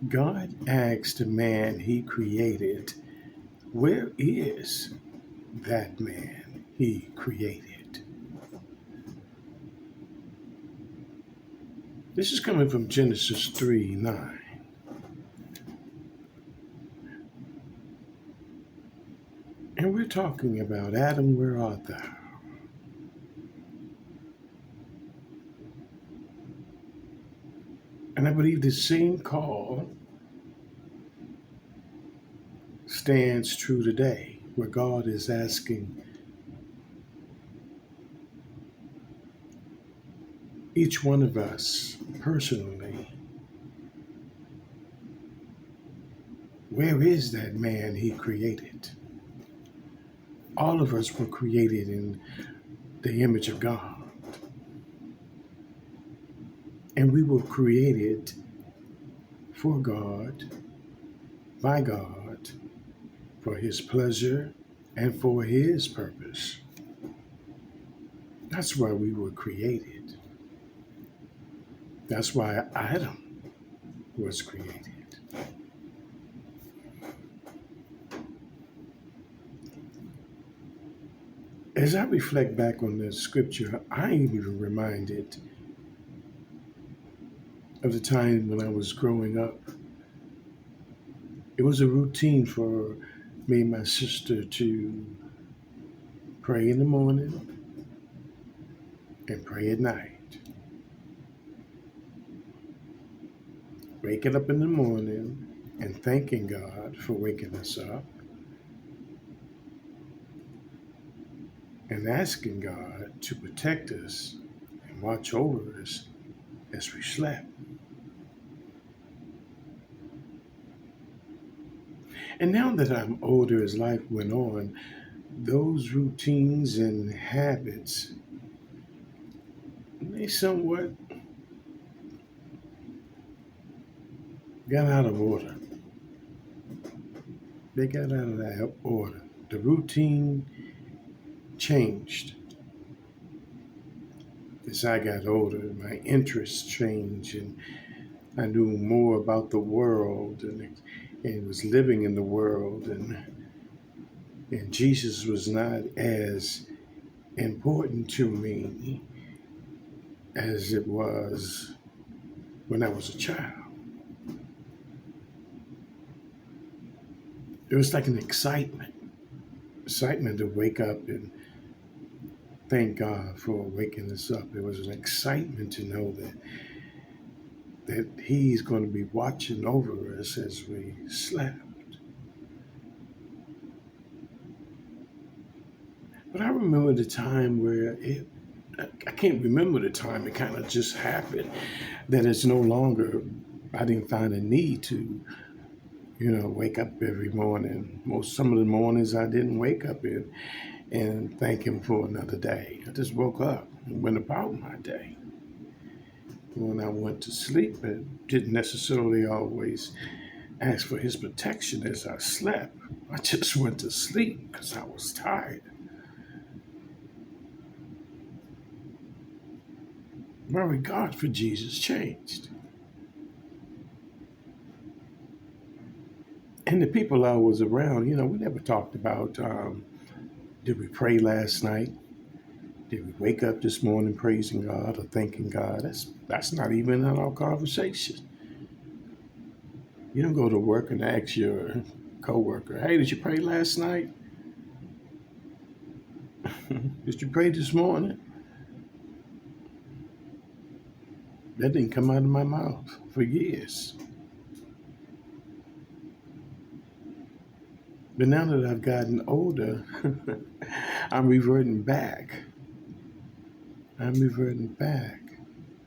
God asked the man he created, where is that man he created? This is coming from Genesis 3:9. And we're talking about Adam, where art thou? And I believe the same call stands true today, where God is asking each one of us personally, where is that man he created? All of us were created in the image of God, and we were created for God, by God, for his pleasure and for his purpose. That's why we were created. That's why Adam was created. As I reflect back on this scripture, I am even reminded of the time when I was growing up. It was a routine for me and my sister to pray in the morning and pray at night. Waking up in the morning and thanking God for waking us up and asking God to protect us and watch over us as we slept. And now that I'm older, as life went on, those routines and habits, they somewhat got out of order. They got out of that order. The routine changed. As I got older, my interests changed, and I knew more about the world and was living in the world, and Jesus was not as important to me as it was when I was a child. It was like an excitement to wake up and thank God for waking us up. It was an excitement to know that He's going to be watching over us as we slept. But I remember the time where I can't remember the time, it kind of just happened that it's no longer, I didn't find a need to, wake up every morning. Some of the mornings I didn't wake up in and thank Him for another day. I just woke up and went about my day. When I went to sleep, I didn't necessarily always ask for His protection as I slept. I just went to sleep because I was tired. My regard for Jesus changed. And the people I was around, we never talked about, did we pray last night? Did we wake up this morning praising God or thanking God? That's not even in our conversation. You don't go to work and ask your coworker, hey, did you pray last night? Did you pray this morning? That didn't come out of my mouth for years. But now that I've gotten older, I'm reverting back. I'm reverting back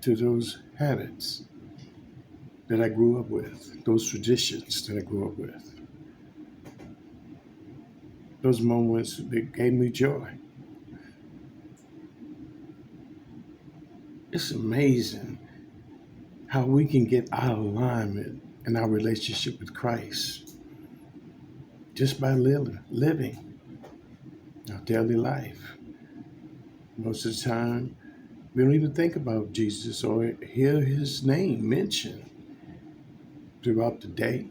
to those habits that I grew up with, those traditions that I grew up with, those moments that gave me joy. It's amazing how we can get out of alignment in our relationship with Christ just by living our daily life. Most of the time, we don't even think about Jesus or hear His name mentioned. throughout the day,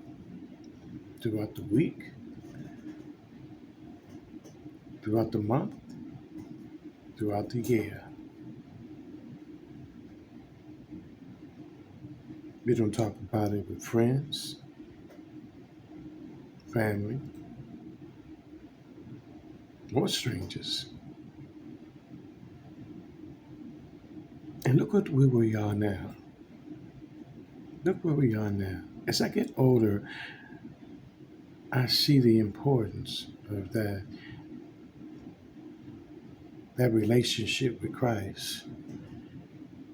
throughout the week, throughout the month, throughout the year. We don't talk about it with friends, family, or strangers. And look what where we are now. Look where we are now. As I get older, I see the importance of that relationship with Christ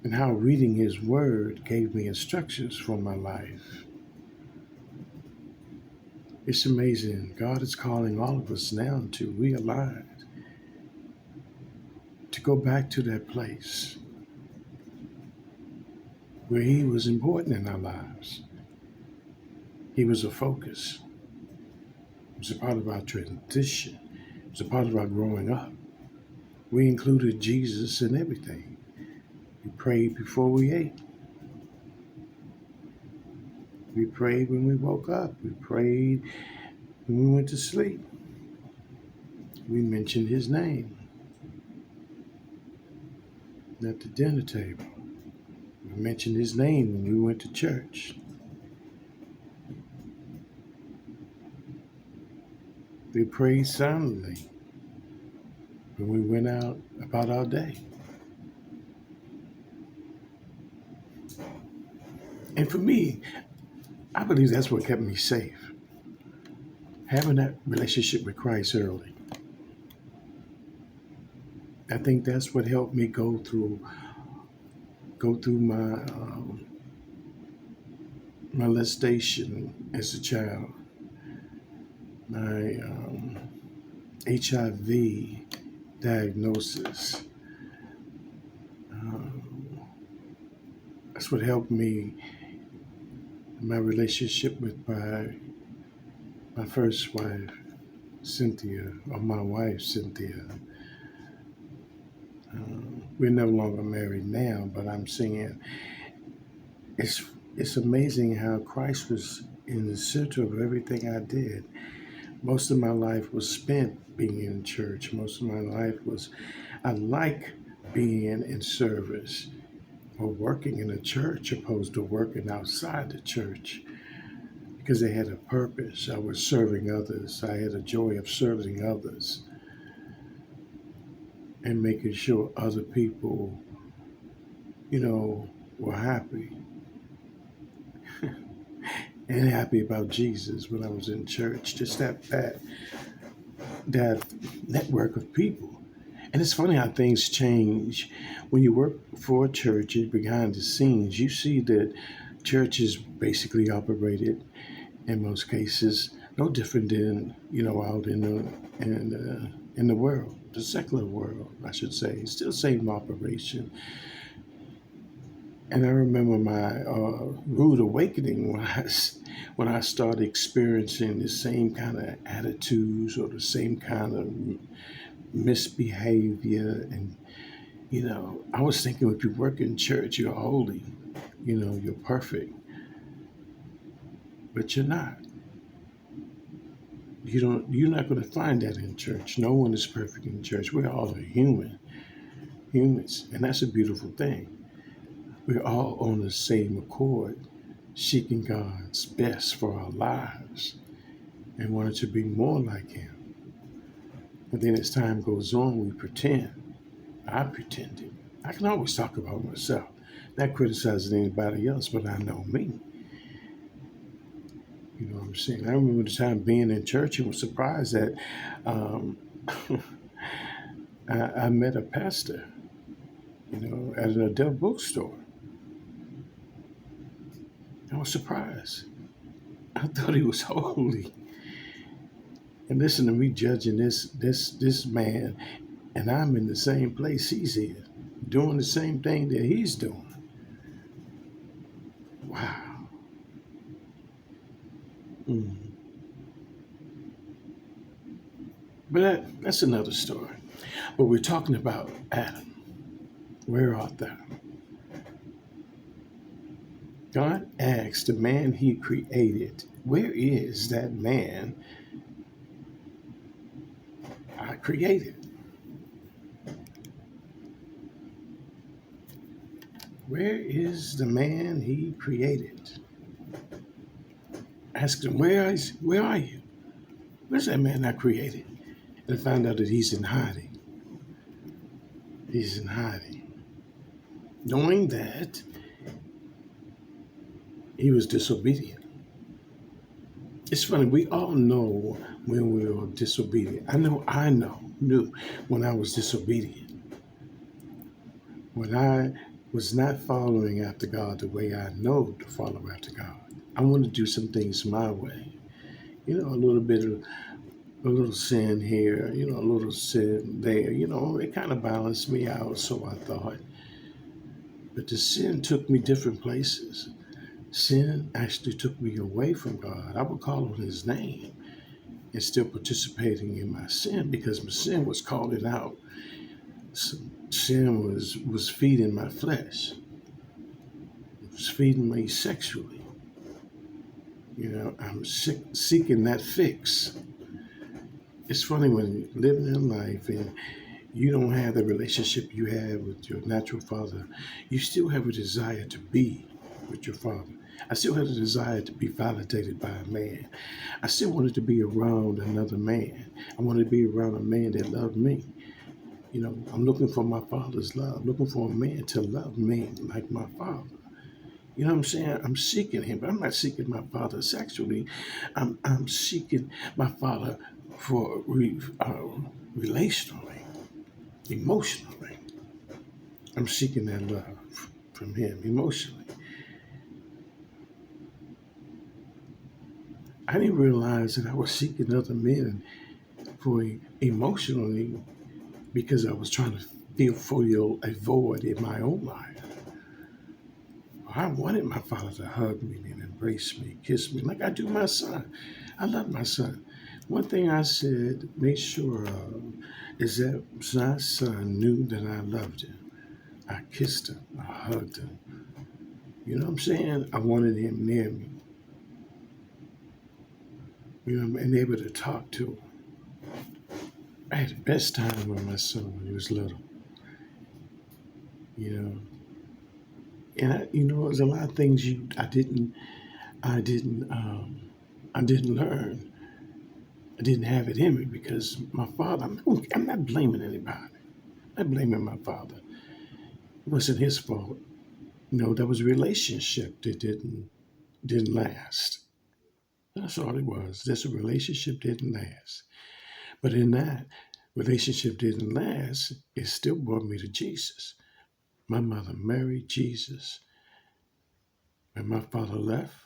and how reading his word gave me instructions for my life. It's amazing. God is calling all of us now to realign, to go back to that place where he was important in our lives. He was a focus. It was a part of our transition. It was a part of our growing up. We included Jesus in everything. We prayed before we ate. We prayed when we woke up. We prayed when we went to sleep. We mentioned his name at the dinner table. We mentioned his name when we went to church. We prayed silently when we went out about our day. And for me, I believe that's what kept me safe. Having that relationship with Christ early. I think that's what helped me go through my molestation as a child, my HIV diagnosis. Um, that's what helped me in my relationship with my first wife, Cynthia, or my wife, Cynthia. We're no longer married now, but I'm saying it's it's amazing how Christ was in the center of everything I did. Most of my life was spent being in church. Most of my life was I like being in service or working in a church opposed to working outside the church because they had a purpose. I was serving others. I had a joy of serving others and making sure other people, were happy and happy about Jesus when I was in church. Just that network of people. And it's funny how things change when you work for a church and behind the scenes. You see that churches basically operated in most cases no different than out in the world, the secular world, I should say. It's still the same operation. And I remember my rude awakening when I started experiencing the same kind of attitudes or the same kind of misbehavior. And, I was thinking if you work in church, you're holy, you're perfect, but you're not. You're not going to find that in church. No one is perfect in church. We're all humans. And that's a beautiful thing. We're all on the same accord, seeking God's best for our lives and wanting to be more like him. And then as time goes on, we pretend. I pretended. I can always talk about myself, not criticizing anybody else, but I know me. You know what I'm saying? I remember the time being in church and was surprised that um, I met a pastor, at an adult bookstore. I was surprised. I thought he was holy. And listen to me judging this man, and I'm in the same place he's in, doing the same thing that he's doing. Wow. Mm. But that's another story. But we're talking about Adam. Where art thou? God asked the man he created, where is that man I created? Where is the man he created? Asked him, where are you? Where's that man I created? And found out that he's in hiding. He's in hiding. Knowing that he was disobedient. It's funny, we all know when we are disobedient. Knew when I was disobedient. When I was not following after God the way I know to follow after God. I want to do some things my way. A little sin here, a little sin there, it kind of balanced me out, so I thought. But the sin took me different places. Sin actually took me away from God. I would call on his name and still participating in my sin because my sin was calling out. Sin was feeding my flesh. It was feeding me sexually. I'm seeking that fix. It's funny when you're living in life and you don't have the relationship you have with your natural father, you still have a desire to be with your father. I still have a desire to be validated by a man. I still wanted to be around another man. I wanted to be around a man that loved me. I'm looking for my father's love, looking for a man to love me like my father. You know what I'm saying? I'm seeking him, but I'm not seeking my father sexually. I'm seeking my father for relationally, emotionally. I'm seeking that love from him emotionally. I didn't realize that I was seeking other men for emotionally because I was trying to fulfill a void in my own life. I wanted my father to hug me and embrace me, kiss me, like I do my son. I love my son. One thing I said, make sure of, is that my son knew that I loved him. I kissed him. I hugged him. You know what I'm saying? I wanted him near me. And able to talk to him. I had the best time with my son when he was little. You know, there's a lot of things I didn't learn. I didn't have it in me because my father. I'm not blaming anybody. I'm not blaming my father. It wasn't his fault. There was a relationship that didn't last. That's all it was. This relationship didn't last. But in that relationship didn't last, it still brought me to Jesus. My mother married Jesus. When my father left,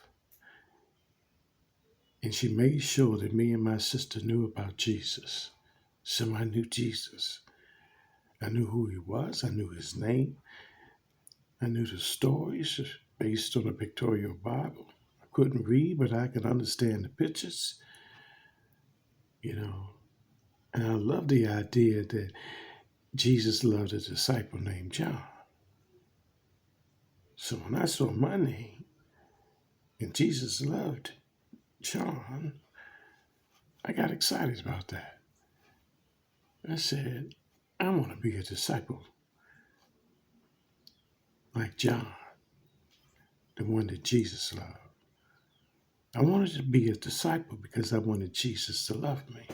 and she made sure that me and my sister knew about Jesus. So I knew Jesus. I knew who he was. I knew his name. I knew the stories based on the pictorial Bible. I couldn't read, but I could understand the pictures, you know. And I love the idea that Jesus loved a disciple named John. So when I saw my name and Jesus loved John, I got excited about that. I said, I want to be a disciple like John, the one that Jesus loved. I wanted to be a disciple because I wanted Jesus to love me.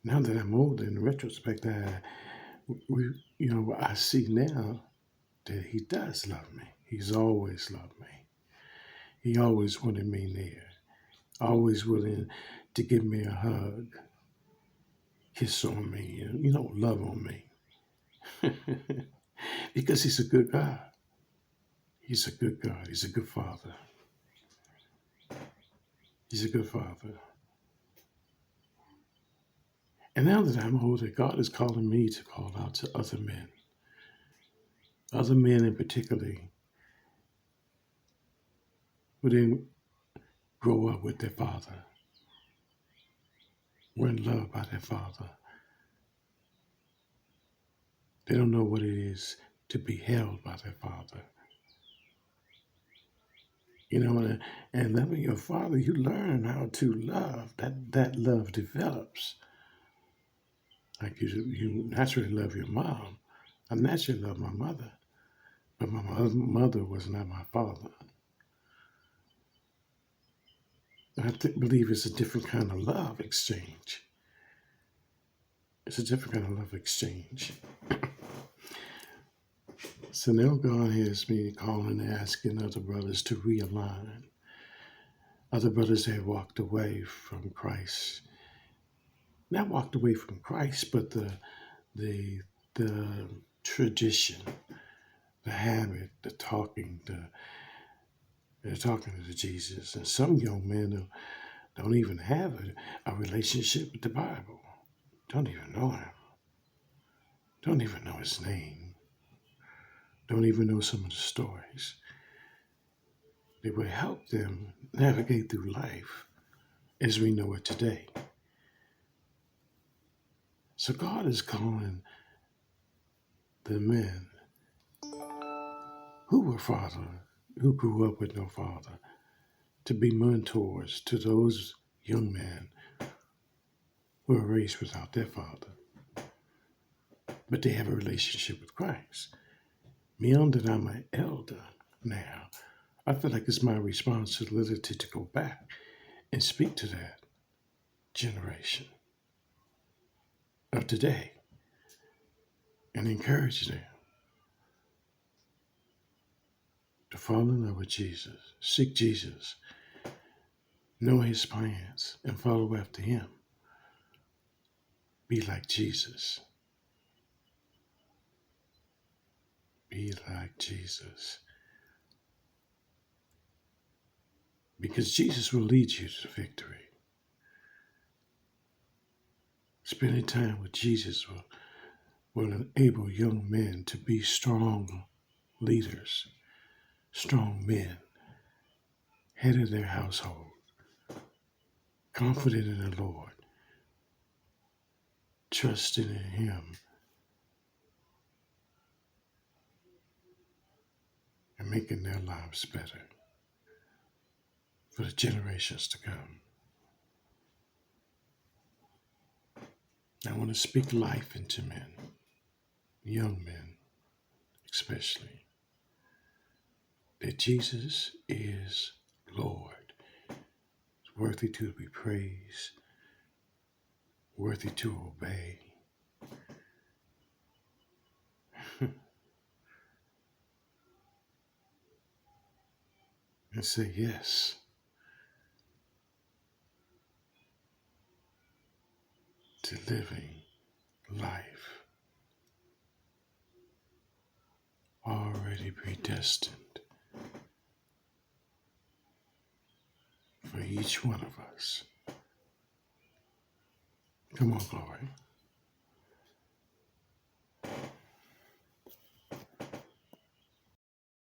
Now that I'm older, in retrospect, I see now that he does love me. He's always loved me. He always wanted me near, always willing to give me a hug, kiss on me, love on me. Because he's a good God. He's a good God. He's a good father. He's a good father. And now that I'm older, God is calling me to call out to other men in particular who didn't grow up with their father, weren't loved by their father. They don't know what it is to be held by their father. You know, and loving your father, you learn how to love. That love develops. Like you naturally love your mom. I naturally love my mother, but my mother was not my father. Believe it's a different kind of love exchange. It's a different kind of love exchange. So now God has me calling and asking other brothers to realign. Other brothers that walked away from Christ. Not walked away from Christ, but the the tradition, the habit, they're talking to Jesus. And some young men don't even have a relationship with the Bible. Don't even know him. Don't even know his name. Don't even know some of the stories. They will help them navigate through life as we know it today. So God is calling the men who were father, who grew up with no father, to be mentors to those young men who were raised without their father, but they have a relationship with Christ. Me, that I'm an elder now, I feel like it's my responsibility to go back and speak to that generation of today and encourage them to fall in love with Jesus, seek Jesus, know his plans, and follow after him. Be like Jesus. Be like Jesus. Because Jesus will lead you to victory. Spending time with Jesus will enable young men to be strong leaders, strong men, head of their household, confident in the Lord, trusting in him, and making their lives better for the generations to come. I want to speak life into men, young men especially, that Jesus is Lord, worthy to be praised, worthy to obey. And say yes to living life already predestined for each one of us. Come on, Glory.